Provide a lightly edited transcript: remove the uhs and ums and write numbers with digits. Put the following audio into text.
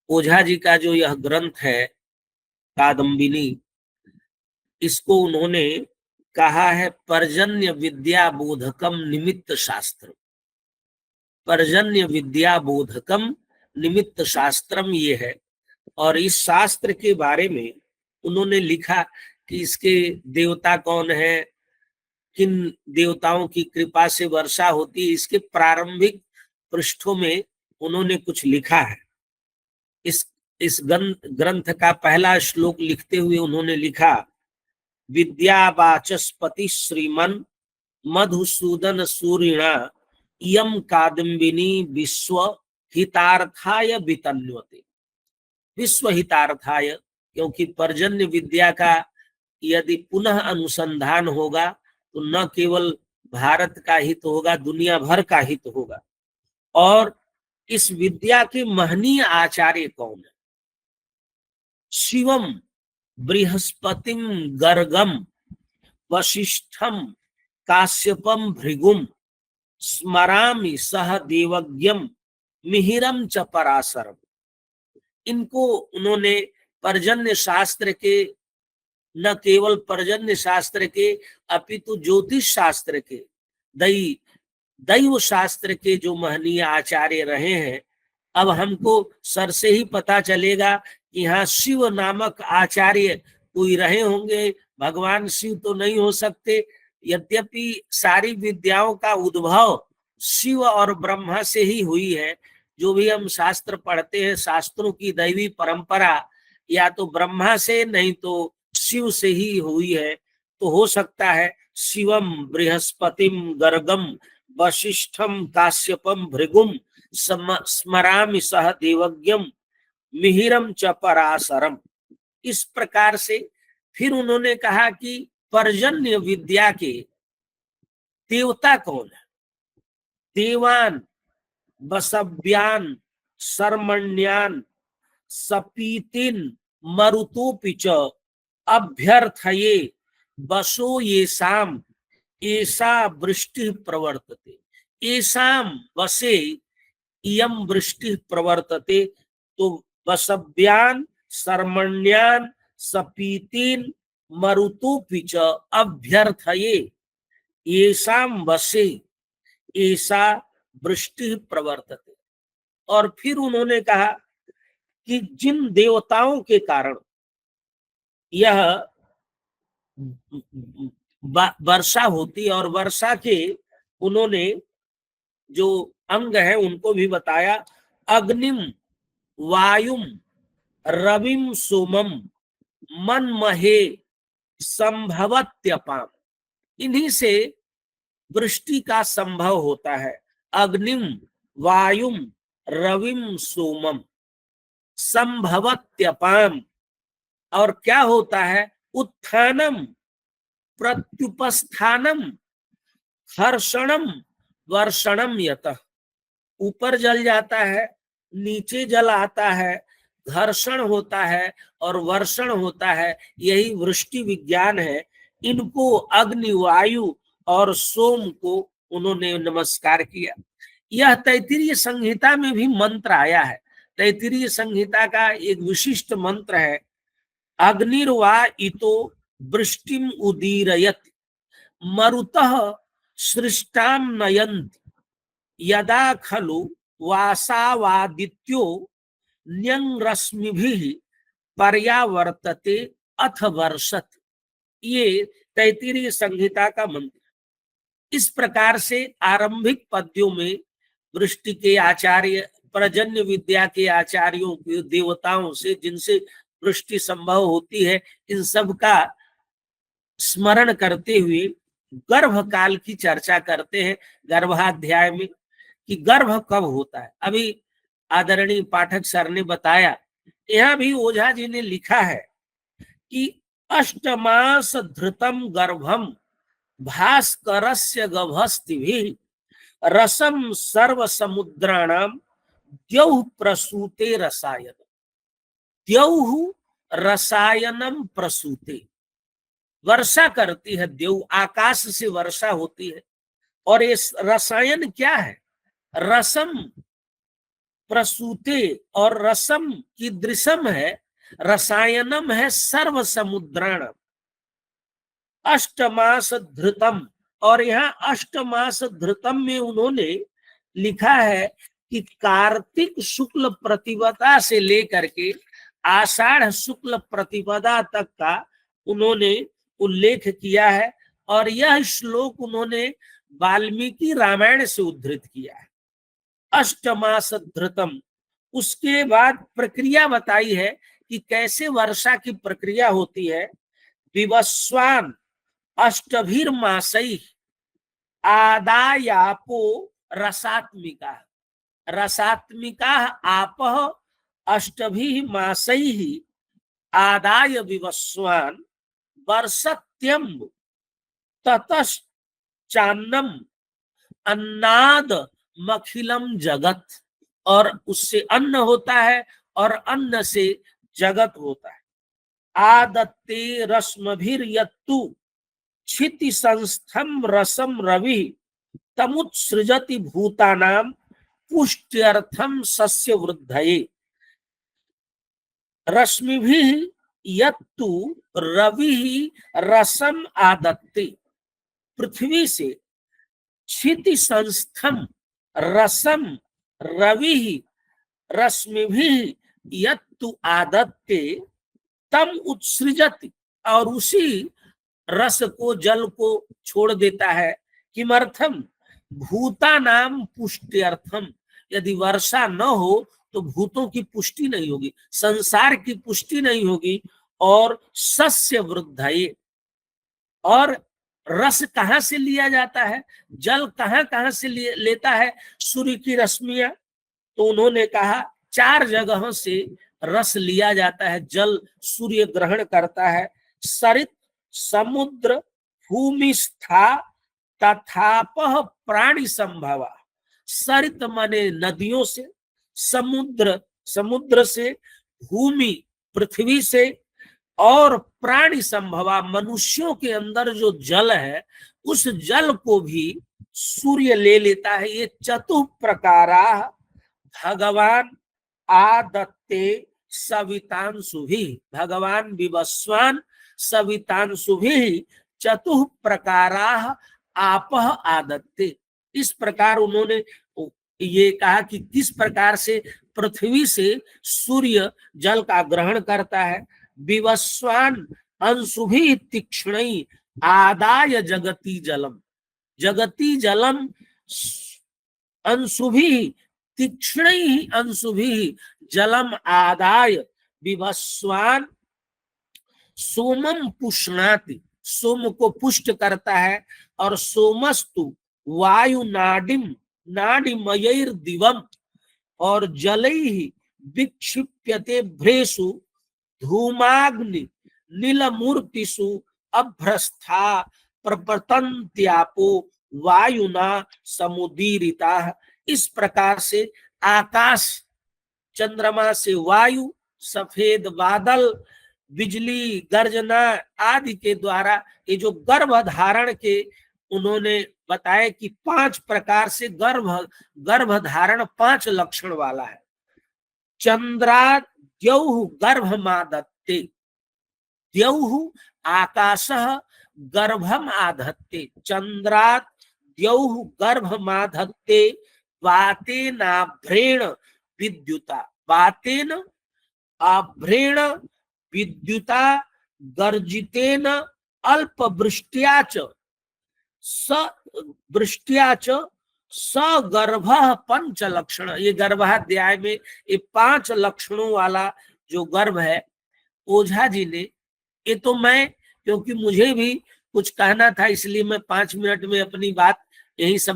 ओझा जी का जो यह ग्रंथ है कादम्बिनी, इसको उन्होंने कहा है पर्जन्य विद्या बोधकम निमित्त शास्त्र। पर्जन्य विद्या बोधकम निमित्त शास्त्रम ये है। और इस शास्त्र के बारे में उन्होंने लिखा कि इसके देवता कौन है, किन देवताओं की कृपा से वर्षा होती है, इसके प्रारंभिक पृष्ठों में उन्होंने कुछ लिखा है। इस ग्रंथ का पहला श्लोक लिखते हुए उन्होंने लिखा, विद्यावाचस्पति श्रीमन मधुसूदन सूरिणा इयं कादम्बिनी विश्व हितार्थाय वितन्वते। विश्व हितार्थाय, क्योंकि पर्जन्य विद्या का यदि पुनः अनुसंधान होगा तो न केवल भारत का हित होगा, दुनिया भर का हित होगा। और इस विद्या के महनीय आचार्य कौन है? शिवम बृहस्पतिम गर्गम वशिष्ठम काश्यपम भृगुम स्मरामि सह देवज्ञम मिहिरम च पराशरम। इनको उन्होंने पर्जन्य शास्त्र के, न केवल पर्जन्य शास्त्र के अपितु ज्योतिष शास्त्र के, दैव शास्त्र के जो महनीय आचार्य रहे हैं। अब हमको सर से ही पता चलेगा कि यहाँ शिव नामक आचार्य कोई रहे होंगे, भगवान शिव तो नहीं हो सकते। यद्यपि सारी विद्याओं का उद्भव शिव और ब्रह्मा से ही हुई है। जो भी हम शास्त्र पढ़ते हैं, शास्त्रों की दैवी परंपरा या तो ब्रह्मा से नहीं तो शिव से ही हुई है। तो हो सकता है शिवम बृहस्पतिम गर्गम वशिष्ठम काश्यपम भृगुम स्मरामि सह देवज्ञम मिहिरम च पराशरम। इस प्रकार से फिर उन्होंने कहा कि पर्जन्य विद्या के देवता कौन है? देवान बसव्यान शर्मण्यान सपीतिन मरुतोपि च अभ्यर्थये बसो येषाम एषा वृष्टि प्रवर्तते। येषाम वसे इयम वृष्टि प्रवर्तते। तो बसव्यान शर्मण्यान सपीतिन मरुतोपि च अभ्यर्थये येषाम वसे एषा वृष्टि प्रवर्तते। और फिर उन्होंने कहा कि जिन देवताओं के कारण यह वर्षा होती, और वर्षा के उन्होंने जो अंग है उनको भी बताया, अग्निम वायुम रविम सोमम मन महे संभवत्यपाम। इन्हीं से वृष्टि का संभव होता है। अग्निम वायुम रविम सोमम संभवत्यपाम। और क्या होता है? उत्थानम प्रत्युपस्थानम हर्षणम वर्षणम यतः। ऊपर जल जाता है, नीचे जल आता है, घर्षण होता है और वर्षण होता है। यही वृष्टि विज्ञान है। इनको अग्नि वायु और सोम को उन्होंने नमस्कार किया। यह तैत्तिरीय संहिता में भी मंत्र आया है। तैत्तिरीय संहिता का एक विशिष्ट मंत्र है, अग्निर्वा इतो वृष्टिम उदीरयत मरुतः सृष्टाम नयन्ति यदा खलु वासावादित्यो न्यंरश्मिभिः पर्यावर्तते अथ वर्षत। ये तैत्तिरीय संहिता का मंत्र। इस प्रकार से आरंभिक पद्यों में वृष्टि के आचार्य, पर्जन्य विद्या के आचार्यों के, देवताओं से जिनसे वृष्टि संभव होती है, इन सब का स्मरण करते हुए गर्भ काल की चर्चा करते हैं गर्भाध्याय में, कि गर्भ कब होता है। अभी आदरणीय पाठक सर ने बताया, यहाँ भी ओझा जी ने लिखा है कि अष्टमास धृतम गर्भम भास्करस्य गभस्तिभिः रसम सर्व समुद्राणाम द्यौः प्रसूते रसायन। द्यौः रसायनम प्रसूते। वर्षा करती है देव, आकाश से वर्षा होती है। और ये रसायन क्या है? रसम प्रसूते और रसम की दृशम है, रसायनम है सर्व समुद्राण अष्टमास धृतम। और यहाँ अष्टमास धृतम में उन्होंने लिखा है कि कार्तिक शुक्ल प्रतिपदा से लेकर के आषाढ़ शुक्ल प्रतिपदा तक का उन्होंने उल्लेख किया है। और यह श्लोक उन्होंने वाल्मीकि रामायण से उद्धृत किया है, अष्टमास धृतम। उसके बाद प्रक्रिया बताई है कि कैसे वर्षा की प्रक्रिया होती है। विवस्वान अष्टभीर मासई आदायापो रसात्मिका, रसात्मिका आपः अष्टभीः मासैः आदाय विवस्वान वर्षत्यम ततश्चान्नम अन्नाद मखिलम जगत। और उससे अन्न होता है और अन्न से जगत होता है। आदत्ते रश्मभिर यत्तु क्षिति संस्थम रसम रवि तमुत्सृजति भूतानां पुष्ट्यर्थम सस्य वृद्धये। रश्मिभिः यत्तु रवि रसम आदत्ते, पृथ्वी से क्षिति संस्थम रसम रवि रश्मिभिः यत्तु आदत्ते तम उत्सृजति, और उसी रस को जल को छोड़ देता है। किमर्थम भूतानाम पुष्ट्यर्थम, यदि वर्षा न हो तो भूतों की पुष्टि नहीं होगी, संसार की पुष्टि नहीं होगी। और सस्य वृद्धये, और रस कहाँ से लिया जाता है, जल कहाँ कहाँ से लेता है सूर्य की रश्मियां। तो उन्होंने कहा 4 जगहों से रस लिया जाता है, जल सूर्य ग्रहण करता है। सरित समुद्र भूमिस्था तथापह प्राणी संभवा। सरित माने नदियों से, समुद्र समुद्र से, भूमि पृथ्वी से, और प्राणी संभवा मनुष्यों के अंदर जो जल है उस जल को भी सूर्य ले लेता है। ये चतुप्रकारा भगवान आदत्ते सवितांशुभि, भगवान विवस्वान सवितांशुभि चतुप्रकारा आपह आदत्ते। इस प्रकार उन्होंने ये कहा कि किस प्रकार से पृथ्वी से सूर्य जल का ग्रहण करता है। विवस्वान अंशुभि तीक्ष्णै आदाय जगती जलम, जगती जलम अंशुभि तीक्ष्णै अंशुभि जलम आदाय विवस्वान सोमम पुष्णाति, सोम को पुष्ट करता है। और सोमस्तु वायु नाडिम नाडिमयैर दिवम, और जलैः विक्षिप्यते भ्रेषु धूमाग्नि नीलमूर्तिषु अभ्रस्था प्रपतन्त्यापो वायुना समुदीरिता। इस प्रकार से आकाश, चंद्रमा से वायु, सफेद बादल, बिजली गर्जना आदि के द्वारा ये जो गर्भधारण के उन्होंने बताया कि 5 प्रकार से गर्भधारण 5 लक्षण वाला है। चंद्रात् द्यौः गर्भमादत्ते, द्यौः आकाशः गर्भम आधत्ते, चंद्रात् द्यौः गर्भमाधत्ते वातेनाभ्रेण विद्युता, वातेन आभ्रेण विद्युता गर्जितेन अल्पवृष्ट्या च वृष्ट्या च सगर्भः 5 लक्षण। ये गर्भाध्याय में ये 5 लक्षणों वाला जो गर्भ है, ओझा जी ने, ये तो मैं, क्योंकि मुझे भी कुछ कहना था इसलिए मैं 5 मिनट में अपनी बात यही सब